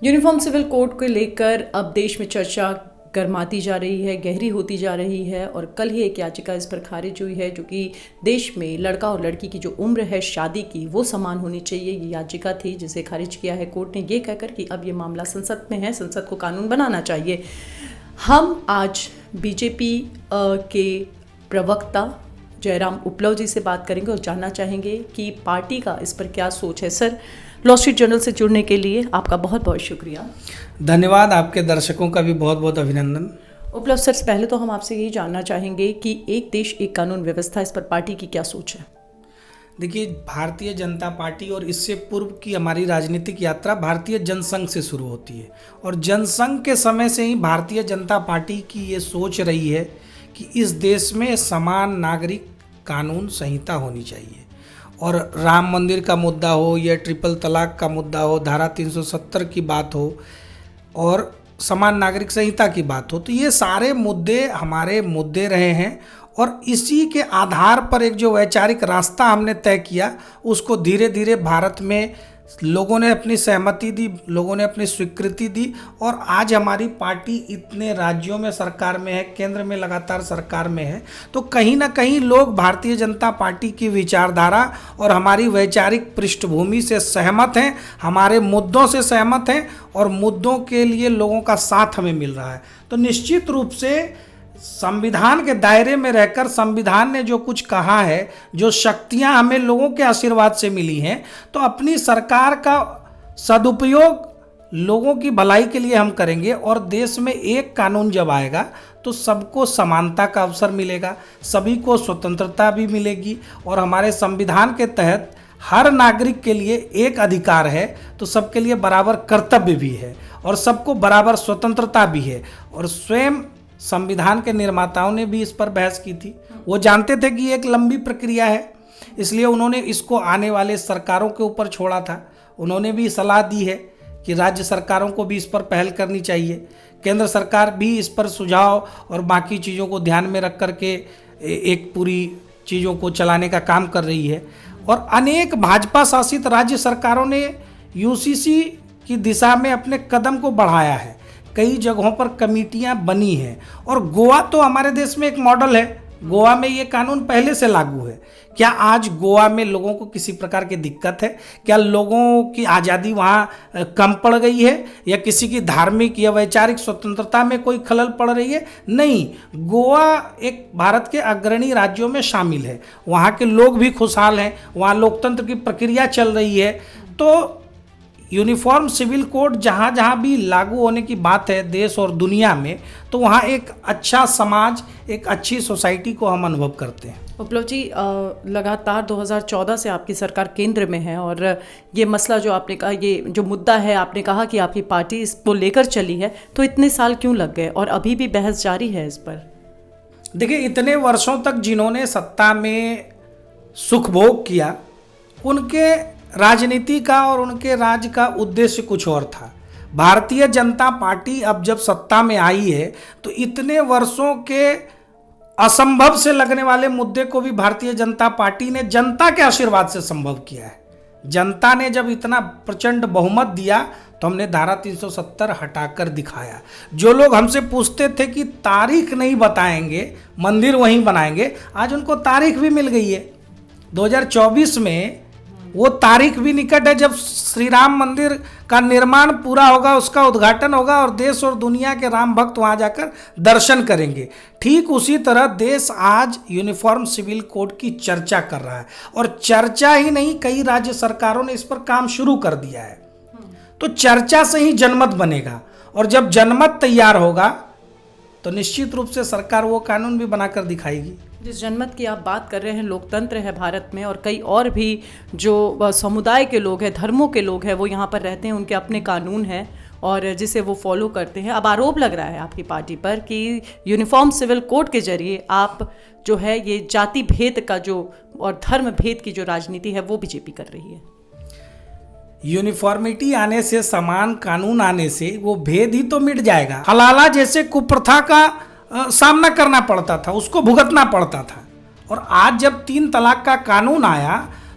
Uniform civil code को लेकर अब देश में चर्चा गर्माती जा रही है, गहरी होती जा रही है और कल ही एक याचिका इस पर खारिज हुई है जो कि देश में लड़का और लड़की की जो उम्र है शादी की वो समान होनी चाहिए। ये याचिका थी जिसे खारिज किया है कोर्ट ने ये कहकर कि अब ये मामला संसद में है, संसद को कानून बनाना चाहिए। हम आज बीजेपी के प्रवक्ता जयराम उपलव जी से बात करेंगे और जानना चाहेंगे कि पार्टी का इस पर क्या सोच है। सर, लॉ स्ट्रीट जर्नल से जुड़ने के लिए आपका बहुत बहुत शुक्रिया। धन्यवाद, आपके दर्शकों का भी बहुत बहुत अभिनंदन। उपलव सर, पहले तो हम आपसे यही जानना चाहेंगे कि एक देश एक कानून व्यवस्था, इस पर पार्टी की क्या सोच है? देखिए, भारतीय जनता पार्टी और इससे पूर्व की हमारी राजनीतिक यात्रा भारतीय जनसंघ से शुरू होती है और जनसंघ के समय से ही भारतीय जनता पार्टी की ये सोच रही है कि इस देश में समान नागरिक कानून संहिता होनी चाहिए। और राम मंदिर का मुद्दा हो या ट्रिपल तलाक का मुद्दा हो, धारा 370 की बात हो और समान नागरिक संहिता की बात हो, तो ये सारे मुद्दे हमारे मुद्दे रहे हैं और इसी के आधार पर एक जो वैचारिक रास्ता हमने तय किया उसको धीरे धीरे भारत में लोगों ने अपनी सहमति दी, लोगों ने अपनी स्वीकृति दी और आज हमारी पार्टी इतने राज्यों में सरकार में है, केंद्र में लगातार सरकार में है, तो कहीं ना कहीं लोग भारतीय जनता पार्टी की विचारधारा और हमारी वैचारिक पृष्ठभूमि से सहमत हैं, हमारे मुद्दों से सहमत हैं और मुद्दों के लिए लोगों का साथ हमें मिल रहा है। तो निश्चित रूप से संविधान के दायरे में रहकर संविधान ने जो कुछ कहा है, जो शक्तियां हमें लोगों के आशीर्वाद से मिली हैं, तो अपनी सरकार का सदुपयोग लोगों की भलाई के लिए हम करेंगे और देश में एक कानून जब आएगा तो सबको समानता का अवसर मिलेगा, सभी को स्वतंत्रता भी मिलेगी और हमारे संविधान के तहत हर नागरिक के लिए एक अधिकार है तो सबके लिए बराबर कर्तव्य भी है और सबको बराबर स्वतंत्रता भी है। और स्वयं संविधान के निर्माताओं ने भी इस पर बहस की थी। वो जानते थे कि एक लंबी प्रक्रिया है, इसलिए उन्होंने इसको आने वाले सरकारों के ऊपर छोड़ा था। उन्होंने भी सलाह दी है कि राज्य सरकारों को भी इस पर पहल करनी चाहिए। केंद्र सरकार भी इस पर सुझाव और बाकी चीज़ों को ध्यान में रख कर के एक पूरी चीज़ों को चलाने का काम कर रही है और अनेक भाजपा शासित राज्य सरकारों ने यूसीसी की दिशा में अपने कदम को बढ़ाया है। कई जगहों पर कमेटियां बनी हैं और गोवा तो हमारे देश में एक मॉडल है। गोवा में ये कानून पहले से लागू है। क्या आज गोवा में लोगों को किसी प्रकार की दिक्कत है? क्या लोगों की आज़ादी वहाँ कम पड़ गई है या किसी की धार्मिक या वैचारिक स्वतंत्रता में कोई खलल पड़ रही है? नहीं, गोवा एक भारत के अग्रणी राज्यों में शामिल है। वहाँ के लोग भी खुशहाल हैं, वहाँ लोकतंत्र की प्रक्रिया चल रही है। तो यूनिफॉर्म सिविल कोड जहाँ जहाँ भी लागू होने की बात है देश और दुनिया में, तो वहाँ एक अच्छा समाज, एक अच्छी सोसाइटी को हम अनुभव करते हैं। उपलव जी, लगातार 2014 से आपकी सरकार केंद्र में है और ये मसला जो आपने कहा, ये जो मुद्दा है, आपने कहा कि आपकी पार्टी इसको लेकर चली है, तो इतने साल क्यों लग गए और अभी भी बहस जारी है इस पर? देखिए, इतने वर्षों तक जिन्होंने सत्ता में सुख भोग किया, उनके राजनीति का और उनके राज्य का उद्देश्य कुछ और था। भारतीय जनता पार्टी अब जब सत्ता में आई है तो इतने वर्षों के असंभव से लगने वाले मुद्दे को भी भारतीय जनता पार्टी ने जनता के आशीर्वाद से संभव किया है। जनता ने जब इतना प्रचंड बहुमत दिया तो हमने धारा 370 हटाकर दिखाया। जो लोग हमसे पूछते थे कि तारीख नहीं बताएंगे, मंदिर वहीं बनाएंगे, आज उनको तारीख भी मिल गई है। 2024 में वो तारीख भी निकट है जब श्री राम मंदिर का निर्माण पूरा होगा, उसका उद्घाटन होगा और देश और दुनिया के राम भक्त वहाँ जाकर दर्शन करेंगे। ठीक उसी तरह देश आज यूनिफॉर्म सिविल कोड की चर्चा कर रहा है और चर्चा ही नहीं, कई राज्य सरकारों ने इस पर काम शुरू कर दिया है। तो चर्चा से ही जनमत बनेगा और जब जनमत तैयार होगा तो निश्चित रूप से सरकार वो कानून भी बनाकर दिखाएगी। जिस जनमत की आप बात कर रहे हैं, लोकतंत्र है भारत में और कई और भी जो समुदाय के लोग हैं, धर्मों के लोग हैं, वो यहाँ पर रहते हैं, उनके अपने कानून हैं और जिसे वो फॉलो करते हैं। अब आरोप लग रहा है आपकी पार्टी पर कि यूनिफॉर्म सिविल कोड के जरिए आप जो है ये जाति भेद का जो और धर्म भेद की जो राजनीति है वो बीजेपी कर रही है। यूनिफॉर्मिटी आने से, समान कानून आने से वो भेद ही तो मिट जाएगा। हलाला जैसे कुप्रथा का सामना करना पड़ता था, उसको भुगतना पड़ता था और आज जब 3 तलाक का कानून आया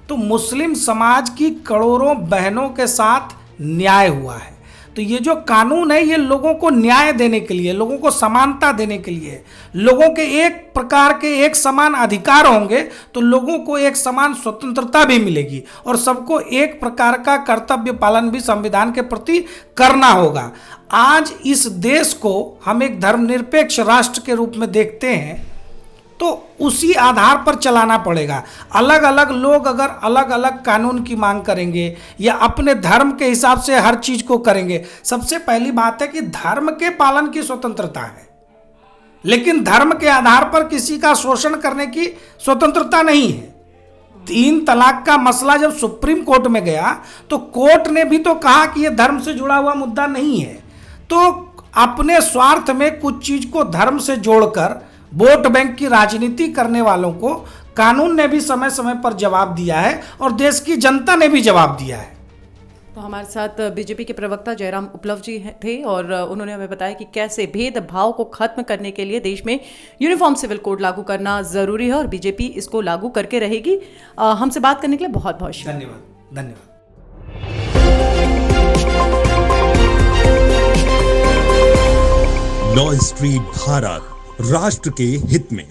तो मुस्लिम समाज की करोड़ों बहनों के साथ न्याय हुआ है। तो ये जो कानून है ये लोगों को न्याय देने के लिए, लोगों को समानता देने के लिए, लोगों के एक प्रकार के एक समान अधिकार होंगे तो लोगों को एक समान स्वतंत्रता भी मिलेगी और सबको एक प्रकार का कर्तव्य पालन भी संविधान के प्रति करना होगा। आज इस देश को हम एक धर्मनिरपेक्ष राष्ट्र के रूप में देखते हैं तो उसी आधार पर चलाना पड़ेगा। अलग अलग लोग अगर अलग अलग कानून की मांग करेंगे या अपने धर्म के हिसाब से हर चीज को करेंगे, सबसे पहली बात है कि धर्म के पालन की स्वतंत्रता है, लेकिन धर्म के आधार पर किसी का शोषण करने की स्वतंत्रता नहीं है। 3 तलाक का मसला जब सुप्रीम कोर्ट में गया तो कोर्ट ने भी तो कहा कि यह धर्म से जुड़ा हुआ मुद्दा नहीं है। तो अपने स्वार्थ में कुछ चीज को धर्म से जोड़कर वोट बैंक की राजनीति करने वालों को कानून ने भी समय समय पर जवाब दिया है और देश की जनता ने भी जवाब दिया है। तो हमारे साथ बीजेपी के प्रवक्ता जयराम उपलब्ध जी थे और उन्होंने हमें बताया कि कैसे भेदभाव को खत्म करने के लिए देश में यूनिफॉर्म सिविल कोड लागू करना जरूरी है और बीजेपी इसको लागू करके रहेगी। हमसे बात करने के लिए बहुत बहुत धन्यवाद। धन्यवाद। लॉ स्ट्रीट भारत, राष्ट्र के हित में।